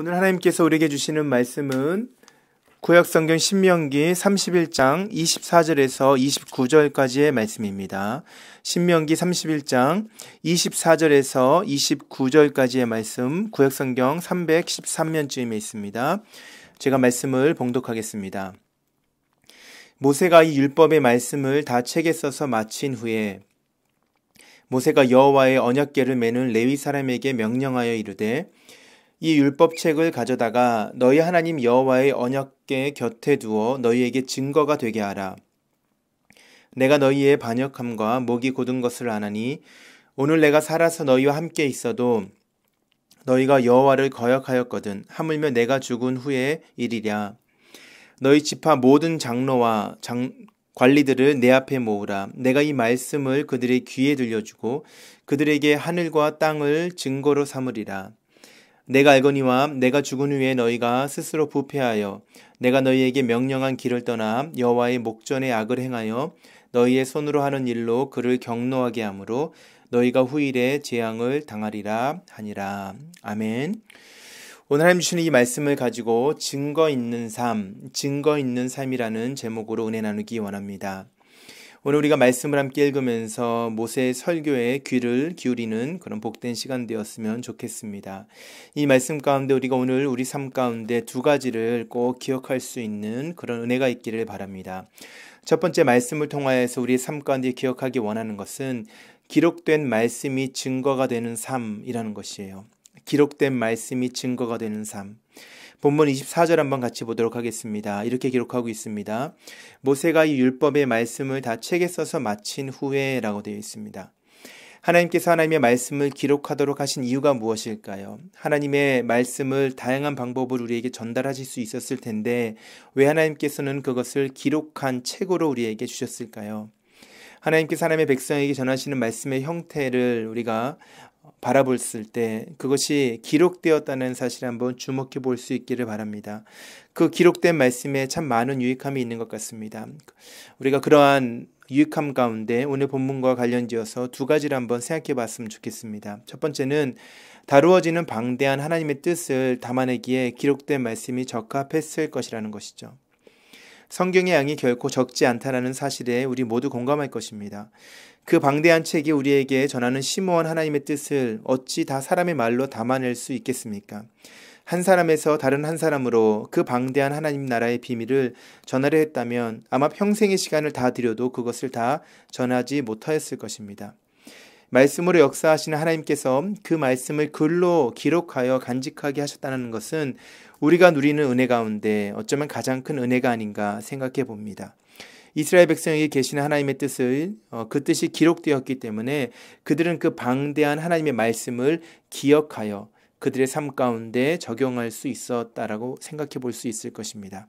오늘 하나님께서 우리에게 주시는 말씀은 구약성경 신명기 31장 24절에서 29절까지의 말씀입니다. 신명기 31장 24절에서 29절까지의 말씀, 구약성경 313면쯤에 있습니다. 제가 말씀을 봉독하겠습니다. 모세가 이 율법의 말씀을 다 책에 써서 마친 후에 모세가 여호와의 언약궤를 매는 레위 사람에게 명령하여 이르되 이 율법책을 가져다가 너희 하나님 여호와의 언약궤 곁에 두어 너희에게 증거가 되게 하라. 내가 너희의 반역함과 목이 곧은 것을 아나니 오늘 내가 살아서 너희와 함께 있어도 너희가 여호와를 거역하였거든. 하물며 내가 죽은 후의 일이랴. 너희 지파 모든 장로와 관리들을 내 앞에 모으라. 내가 이 말씀을 그들의 귀에 들려주고 그들에게 하늘과 땅을 증거로 삼으리라. 내가 알거니와 내가 죽은 후에 너희가 스스로 부패하여 내가 너희에게 명령한 길을 떠나 여호와의 목전에 악을 행하여 너희의 손으로 하는 일로 그를 경노하게 하므로 너희가 후일에 재앙을 당하리라 하니라. 아멘. 오늘 하나님 주시는 이 말씀을 가지고 증거 있는 삶이라는 제목으로 은혜 나누기 원합니다. 오늘 우리가 말씀을 함께 읽으면서 모세의 설교에 귀를 기울이는 그런 복된 시간 되었으면 좋겠습니다. 이 말씀 가운데 우리가 오늘 우리 삶 가운데 두 가지를 꼭 기억할 수 있는 그런 은혜가 있기를 바랍니다. 첫 번째, 말씀을 통하여서 우리의 삶 가운데 기억하기 원하는 것은 기록된 말씀이 증거가 되는 삶이라는 것이에요. 기록된 말씀이 증거가 되는 삶. 본문 24절 한번 같이 보도록 하겠습니다. 이렇게 기록하고 있습니다. 모세가 이 율법의 말씀을 다 책에 써서 마친 후에 라고 되어 있습니다. 하나님께서 하나님의 말씀을 기록하도록 하신 이유가 무엇일까요? 하나님의 말씀을 다양한 방법으로 우리에게 전달하실 수 있었을 텐데 왜 하나님께서는 그것을 기록한 책으로 우리에게 주셨을까요? 하나님께서 하나님의 백성에게 전하시는 말씀의 형태를 우리가 바라봤을 때 그것이 기록되었다는 사실을 한번 주목해 볼 수 있기를 바랍니다. 그 기록된 말씀에 참 많은 유익함이 있는 것 같습니다. 우리가 그러한 유익함 가운데 오늘 본문과 관련지어서 두 가지를 한번 생각해 봤으면 좋겠습니다. 첫 번째는 다루어지는 방대한 하나님의 뜻을 담아내기에 기록된 말씀이 적합했을 것이라는 것이죠. 성경의 양이 결코 적지 않다는 사실에 우리 모두 공감할 것입니다. 그 방대한 책이 우리에게 전하는 심오한 하나님의 뜻을 어찌 다 사람의 말로 담아낼 수 있겠습니까? 한 사람에서 다른 한 사람으로 그 방대한 하나님 나라의 비밀을 전하려 했다면 아마 평생의 시간을 다 들여도 그것을 다 전하지 못하였을 것입니다. 말씀으로 역사하시는 하나님께서 그 말씀을 글로 기록하여 간직하게 하셨다는 것은 우리가 누리는 은혜 가운데 어쩌면 가장 큰 은혜가 아닌가 생각해 봅니다. 이스라엘 백성에게 계시는 하나님의 뜻을 그 뜻이 기록되었기 때문에 그들은 그 방대한 하나님의 말씀을 기억하여 그들의 삶 가운데 적용할 수 있었다라고 생각해 볼 수 있을 것입니다.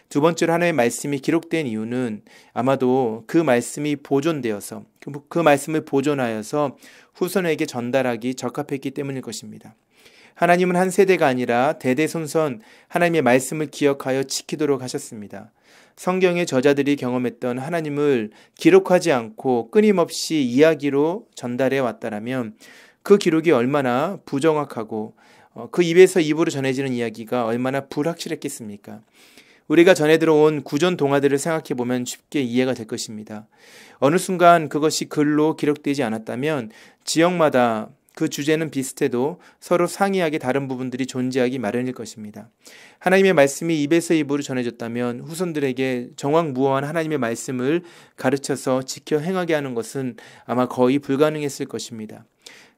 두 번째로 하나님의 말씀이 기록된 이유는 아마도 그 말씀이 보존되어서 그 말씀을 보존하여서 후손에게 전달하기 적합했기 때문일 것입니다. 하나님은 한 세대가 아니라 대대손손 하나님의 말씀을 기억하여 지키도록 하셨습니다. 성경의 저자들이 경험했던 하나님을 기록하지 않고 끊임없이 이야기로 전달해 왔다라면 그 기록이 얼마나 부정확하고 그 입에서 입으로 전해지는 이야기가 얼마나 불확실했겠습니까? 우리가 전해 들어온 구전 동화들을 생각해 보면 쉽게 이해가 될 것입니다. 어느 순간 그것이 글로 기록되지 않았다면 지역마다 그 주제는 비슷해도 서로 상이하게 다른 부분들이 존재하기 마련일 것입니다. 하나님의 말씀이 입에서 입으로 전해졌다면 후손들에게 정확무어한 하나님의 말씀을 가르쳐서 지켜 행하게 하는 것은 아마 거의 불가능했을 것입니다.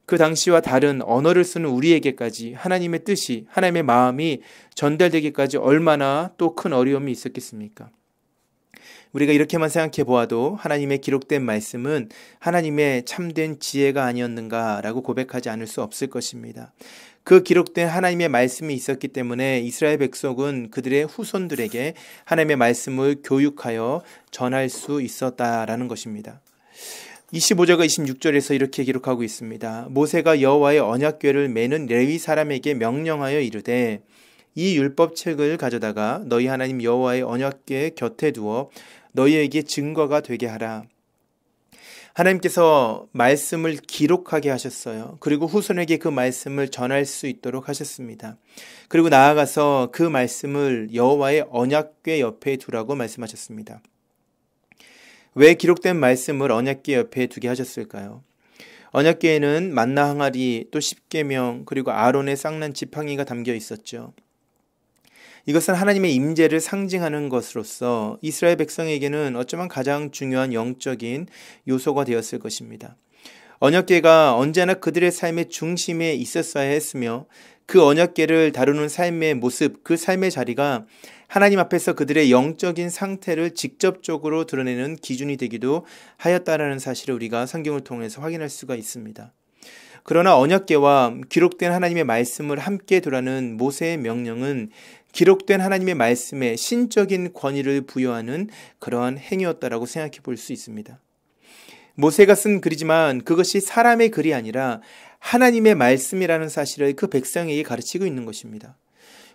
그 당시와 다른 언어를 쓰는 우리에게까지 하나님의 뜻이, 하나님의 마음이 전달되기까지 얼마나 또 큰 어려움이 있었겠습니까? 우리가 이렇게만 생각해 보아도 하나님의 기록된 말씀은 하나님의 참된 지혜가 아니었는가라고 고백하지 않을 수 없을 것입니다. 그 기록된 하나님의 말씀이 있었기 때문에 이스라엘 백성은 그들의 후손들에게 하나님의 말씀을 교육하여 전할 수 있었다라는 것입니다. 25절과 26절에서 이렇게 기록하고 있습니다. 모세가 여호와의 언약궤를 매는 레위 사람에게 명령하여 이르되 이 율법책을 가져다가 너희 하나님 여호와의 언약궤 곁에 두어 너희에게 증거가 되게 하라. 하나님께서 말씀을 기록하게 하셨어요. 그리고 후손에게 그 말씀을 전할 수 있도록 하셨습니다. 그리고 나아가서 그 말씀을 여호와의 언약궤 옆에 두라고 말씀하셨습니다. 왜 기록된 말씀을 언약궤 옆에 두게 하셨을까요? 언약궤에는 만나 항아리, 또 십계명, 그리고 아론의 쌍난 지팡이가 담겨 있었죠. 이것은 하나님의 임재를 상징하는 것으로서 이스라엘 백성에게는 어쩌면 가장 중요한 영적인 요소가 되었을 것입니다. 언약궤가 언제나 그들의 삶의 중심에 있었어야 했으며 그 언약궤를 다루는 삶의 모습, 그 삶의 자리가 하나님 앞에서 그들의 영적인 상태를 직접적으로 드러내는 기준이 되기도 하였다라는 사실을 우리가 성경을 통해서 확인할 수가 있습니다. 그러나 언약궤와 기록된 하나님의 말씀을 함께 두라는 모세의 명령은 기록된 하나님의 말씀에 신적인 권위를 부여하는 그러한 행위였다라고 생각해 볼 수 있습니다. 모세가 쓴 글이지만 그것이 사람의 글이 아니라 하나님의 말씀이라는 사실을 그 백성에게 가르치고 있는 것입니다.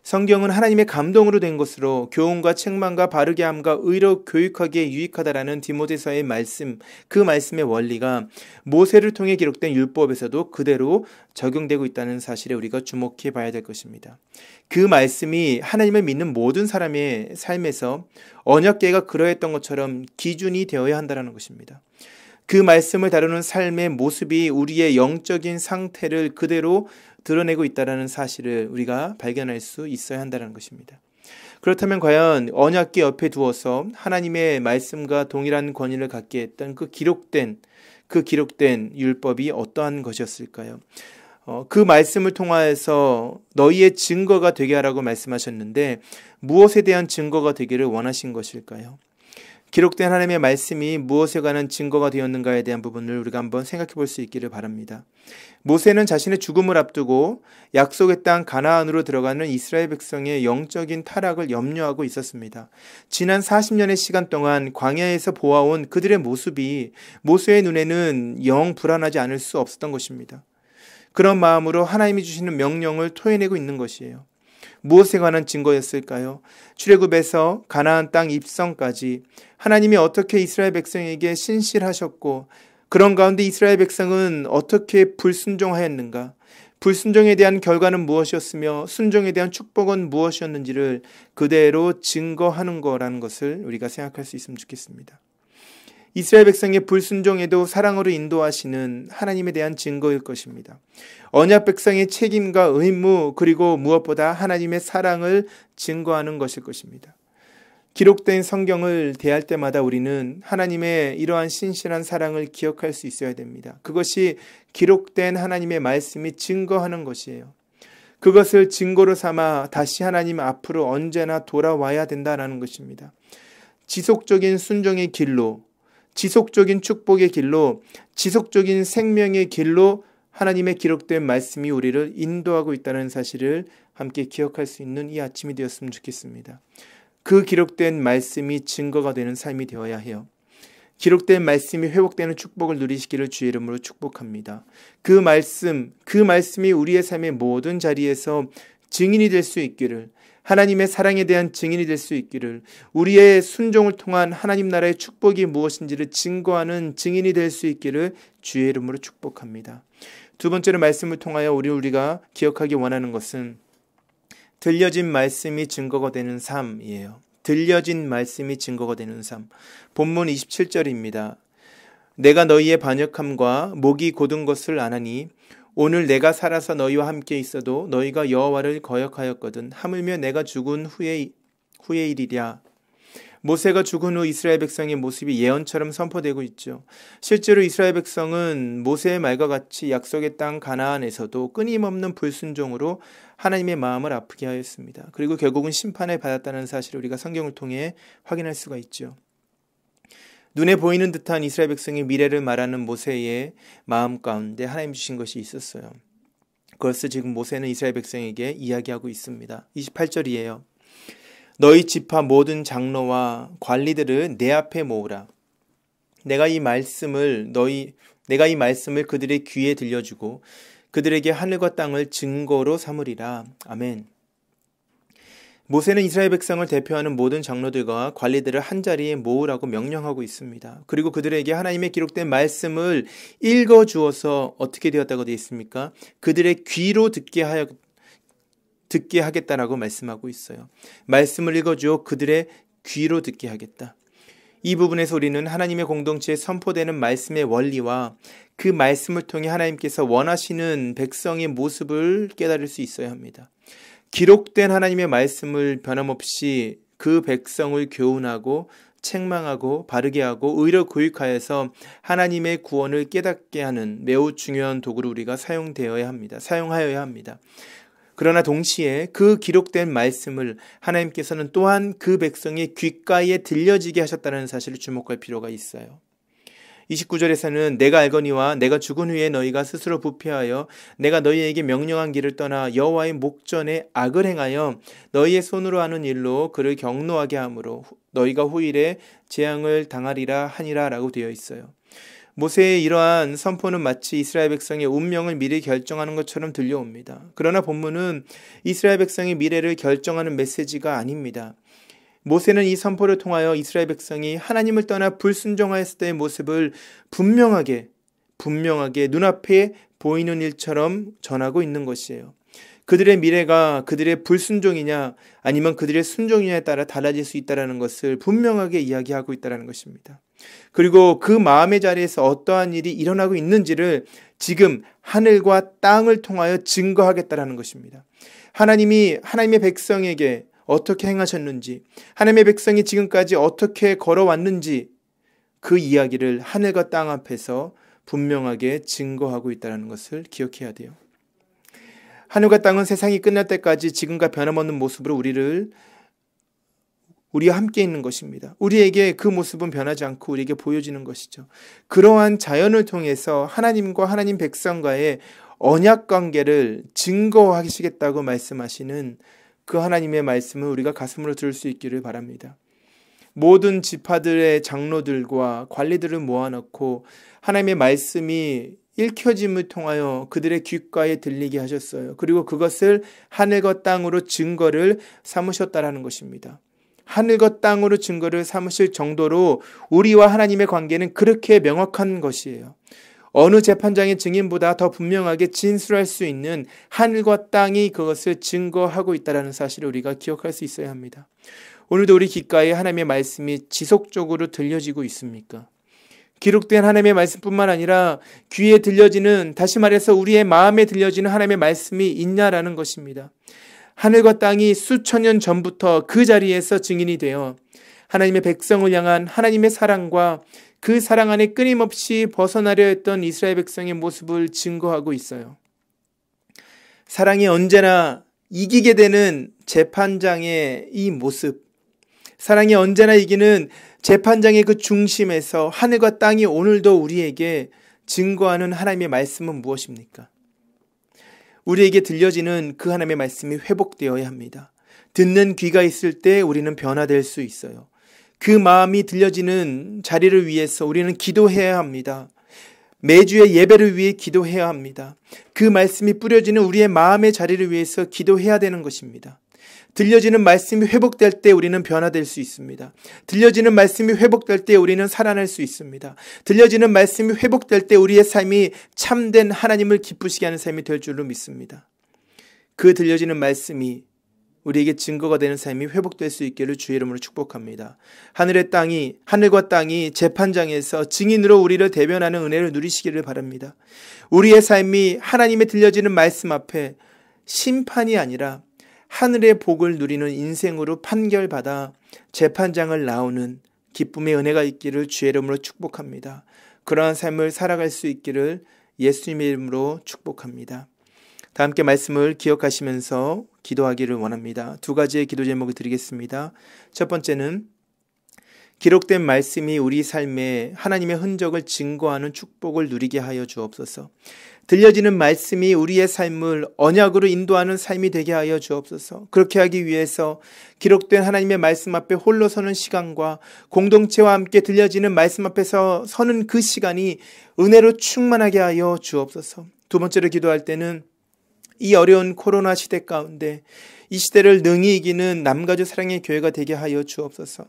성경은 하나님의 감동으로 된 것으로 교훈과 책망과 바르게 함과 의로 교육하기에 유익하다라는 디모데서의 말씀, 그 말씀의 원리가 모세를 통해 기록된 율법에서도 그대로 적용되고 있다는 사실에 우리가 주목해 봐야 될 것입니다. 그 말씀이 하나님을 믿는 모든 사람의 삶에서 언약궤가 그러했던 것처럼 기준이 되어야 한다는 것입니다. 그 말씀을 다루는 삶의 모습이 우리의 영적인 상태를 그대로 드러내고 있다는 사실을 우리가 발견할 수 있어야 한다는 것입니다. 그렇다면 과연 언약궤 옆에 두어서 하나님의 말씀과 동일한 권위를 갖게 했던 그 기록된 율법이 어떠한 것이었을까요? 그 말씀을 통하여서 너희의 증거가 되게 하라고 말씀하셨는데 무엇에 대한 증거가 되기를 원하신 것일까요? 기록된 하나님의 말씀이 무엇에 관한 증거가 되었는가에 대한 부분을 우리가 한번 생각해 볼 수 있기를 바랍니다. 모세는 자신의 죽음을 앞두고 약속의 땅 가나안으로 들어가는 이스라엘 백성의 영적인 타락을 염려하고 있었습니다. 지난 40년의 시간 동안 광야에서 보아온 그들의 모습이 모세의 눈에는 영 불안하지 않을 수 없었던 것입니다. 그런 마음으로 하나님이 주시는 명령을 토해내고 있는 것이에요. 무엇에 관한 증거였을까요? 출애굽에서 가나안 땅 입성까지 하나님이 어떻게 이스라엘 백성에게 신실하셨고 그런 가운데 이스라엘 백성은 어떻게 불순종하였는가? 불순종에 대한 결과는 무엇이었으며 순종에 대한 축복은 무엇이었는지를 그대로 증거하는 거라는 것을 우리가 생각할 수 있으면 좋겠습니다. 이스라엘 백성의 불순종에도 사랑으로 인도하시는 하나님에 대한 증거일 것입니다. 언약 백성의 책임과 의무 그리고 무엇보다 하나님의 사랑을 증거하는 것일 것입니다. 기록된 성경을 대할 때마다 우리는 하나님의 이러한 신실한 사랑을 기억할 수 있어야 됩니다. 그것이 기록된 하나님의 말씀이 증거하는 것이에요. 그것을 증거로 삼아 다시 하나님 앞으로 언제나 돌아와야 된다는 것입니다. 지속적인 순종의 길로, 지속적인 축복의 길로, 지속적인 생명의 길로 하나님의 기록된 말씀이 우리를 인도하고 있다는 사실을 함께 기억할 수 있는 이 아침이 되었으면 좋겠습니다. 그 기록된 말씀이 증거가 되는 삶이 되어야 해요. 기록된 말씀이 회복되는 축복을 누리시기를 주의 이름으로 축복합니다. 그 말씀이 우리의 삶의 모든 자리에서 증인이 될 수 있기를, 하나님의 사랑에 대한 증인이 될 수 있기를, 우리의 순종을 통한 하나님 나라의 축복이 무엇인지를 증거하는 증인이 될 수 있기를 주의 이름으로 축복합니다. 두 번째로 말씀을 통하여 우리가 기억하기 원하는 것은 들려진 말씀이 증거가 되는 삶이에요. 들려진 말씀이 증거가 되는 삶. 본문 27절입니다. 내가 너희의 반역함과 목이 곧은 것을 아나니 오늘 내가 살아서 너희와 함께 있어도 너희가 여호와를 거역하였거든. 하물며 내가 죽은 후의 일이랴. 모세가 죽은 후 이스라엘 백성의 모습이 예언처럼 선포되고 있죠. 실제로 이스라엘 백성은 모세의 말과 같이 약속의 땅 가나안에서도 끊임없는 불순종으로 하나님의 마음을 아프게 하였습니다. 그리고 결국은 심판을 받았다는 사실을 우리가 성경을 통해 확인할 수가 있죠. 눈에 보이는 듯한 이스라엘 백성의 미래를 말하는 모세의 마음 가운데 하나님 주신 것이 있었어요. 그것을 지금 모세는 이스라엘 백성에게 이야기하고 있습니다. 28절이에요. 너희 지파 모든 장로와 관리들을 내 앞에 모으라. 내가 이 말씀을 그들의 귀에 들려주고 그들에게 하늘과 땅을 증거로 삼으리라. 아멘. 모세는 이스라엘 백성을 대표하는 모든 장로들과 관리들을 한자리에 모으라고 명령하고 있습니다. 그리고 그들에게 하나님의 기록된 말씀을 읽어주어서 어떻게 되었다고 되어 있습니까? 그들의 귀로 듣게 하겠다라고 말씀하고 있어요. 말씀을 읽어주어 그들의 귀로 듣게 하겠다. 이 부분에서 우리는 하나님의 공동체에 선포되는 말씀의 원리와 그 말씀을 통해 하나님께서 원하시는 백성의 모습을 깨달을 수 있어야 합니다. 기록된 하나님의 말씀을 변함없이 그 백성을 교훈하고 책망하고 바르게 하고 의로 교육하여서 하나님의 구원을 깨닫게 하는 매우 중요한 도구로 우리가 사용하여야 합니다. 그러나 동시에 그 기록된 말씀을 하나님께서는 또한 그 백성의 귓가에 들려지게 하셨다는 사실을 주목할 필요가 있어요. 29절에서는 내가 알거니와 내가 죽은 후에 너희가 스스로 부패하여 내가 너희에게 명령한 길을 떠나 여호와의 목전에 악을 행하여 너희의 손으로 하는 일로 그를 경노하게 하므로 너희가 후일에 재앙을 당하리라 하니라 라고 되어 있어요. 모세의 이러한 선포는 마치 이스라엘 백성의 운명을 미리 결정하는 것처럼 들려옵니다. 그러나 본문은 이스라엘 백성의 미래를 결정하는 메시지가 아닙니다. 모세는 이 선포를 통하여 이스라엘 백성이 하나님을 떠나 불순종하였을 때의 모습을 분명하게 눈앞에 보이는 일처럼 전하고 있는 것이에요. 그들의 미래가 그들의 불순종이냐 아니면 그들의 순종이냐에 따라 달라질 수 있다는 것을 분명하게 이야기하고 있다는 것입니다. 그리고 그 마음의 자리에서 어떠한 일이 일어나고 있는지를 지금 하늘과 땅을 통하여 증거하겠다는 것입니다. 하나님이 하나님의 백성에게 어떻게 행하셨는지, 하나님의 백성이 지금까지 어떻게 걸어왔는지 그 이야기를 하늘과 땅 앞에서 분명하게 증거하고 있다는 것을 기억해야 돼요. 하늘과 땅은 세상이 끝날 때까지 지금과 변함없는 모습으로 우리와 함께 있는 것입니다. 우리에게 그 모습은 변하지 않고 우리에게 보여지는 것이죠. 그러한 자연을 통해서 하나님과 하나님 백성과의 언약 관계를 증거하시겠다고 말씀하시는 그 하나님의 말씀을 우리가 가슴으로 들을 수 있기를 바랍니다. 모든 지파들의 장로들과 관리들을 모아놓고 하나님의 말씀이 읽혀짐을 통하여 그들의 귓가에 들리게 하셨어요. 그리고 그것을 하늘과 땅으로 증거를 삼으셨다라는 것입니다. 하늘과 땅으로 증거를 삼으실 정도로 우리와 하나님의 관계는 그렇게 명확한 것이에요. 어느 재판장의 증인보다 더 분명하게 진술할 수 있는 하늘과 땅이 그것을 증거하고 있다는 사실을 우리가 기억할 수 있어야 합니다. 오늘도 우리 귓가에 하나님의 말씀이 지속적으로 들려지고 있습니까? 기록된 하나님의 말씀뿐만 아니라 귀에 들려지는, 다시 말해서 우리의 마음에 들려지는 하나님의 말씀이 있냐라는 것입니다. 하늘과 땅이 수천 년 전부터 그 자리에서 증인이 되어 하나님의 백성을 향한 하나님의 사랑과 그 사랑 안에 끊임없이 벗어나려 했던 이스라엘 백성의 모습을 증거하고 있어요. 사랑이 언제나 이기게 되는 재판장의 이 모습, 사랑이 언제나 이기는 재판장의 그 중심에서 하늘과 땅이 오늘도 우리에게 증거하는 하나님의 말씀은 무엇입니까? 우리에게 들려지는 그 하나님의 말씀이 회복되어야 합니다. 듣는 귀가 있을 때 우리는 변화될 수 있어요. 그 마음이 들려지는 자리를 위해서 우리는 기도해야 합니다. 매주의 예배를 위해 기도해야 합니다. 그 말씀이 뿌려지는 우리의 마음의 자리를 위해서 기도해야 되는 것입니다. 들려지는 말씀이 회복될 때 우리는 변화될 수 있습니다. 들려지는 말씀이 회복될 때 우리는 살아날 수 있습니다. 들려지는 말씀이 회복될 때 우리의 삶이 참된 하나님을 기쁘시게 하는 삶이 될 줄로 믿습니다. 그 들려지는 말씀이 우리에게 증거가 되는 삶이 회복될 수 있기를 주의 이름으로 축복합니다. 하늘과 땅이 재판장에서 증인으로 우리를 대변하는 은혜를 누리시기를 바랍니다. 우리의 삶이 하나님의 들려지는 말씀 앞에 심판이 아니라 하늘의 복을 누리는 인생으로 판결받아 재판장을 나오는 기쁨의 은혜가 있기를 주의 이름으로 축복합니다. 그러한 삶을 살아갈 수 있기를 예수님의 이름으로 축복합니다. 다 함께 말씀을 기억하시면서 기도하기를 원합니다. 두 가지의 기도 제목을 드리겠습니다. 첫 번째는 기록된 말씀이 우리 삶에 하나님의 흔적을 증거하는 축복을 누리게 하여 주옵소서. 들려지는 말씀이 우리의 삶을 언약으로 인도하는 삶이 되게 하여 주옵소서. 그렇게 하기 위해서 기록된 하나님의 말씀 앞에 홀로 서는 시간과 공동체와 함께 들려지는 말씀 앞에서 서는 그 시간이 은혜로 충만하게 하여 주옵소서. 두 번째로 기도할 때는 이 어려운 코로나 시대 가운데 이 시대를 능히 이기는 남가주 사랑의 교회가 되게 하여 주옵소서.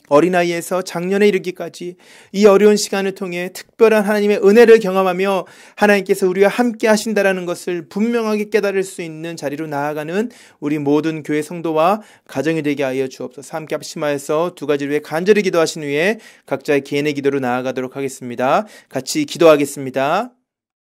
어린아이에서 장년에 이르기까지 이 어려운 시간을 통해 특별한 하나님의 은혜를 경험하며 하나님께서 우리와 함께 하신다라는 것을 분명하게 깨달을 수 있는 자리로 나아가는 우리 모든 교회 성도와 가정이 되게 하여 주옵소서. 함께 합심하여서 두 가지를 위해 간절히 기도하신 후에 각자의 개인의 기도로 나아가도록 하겠습니다. 같이 기도하겠습니다.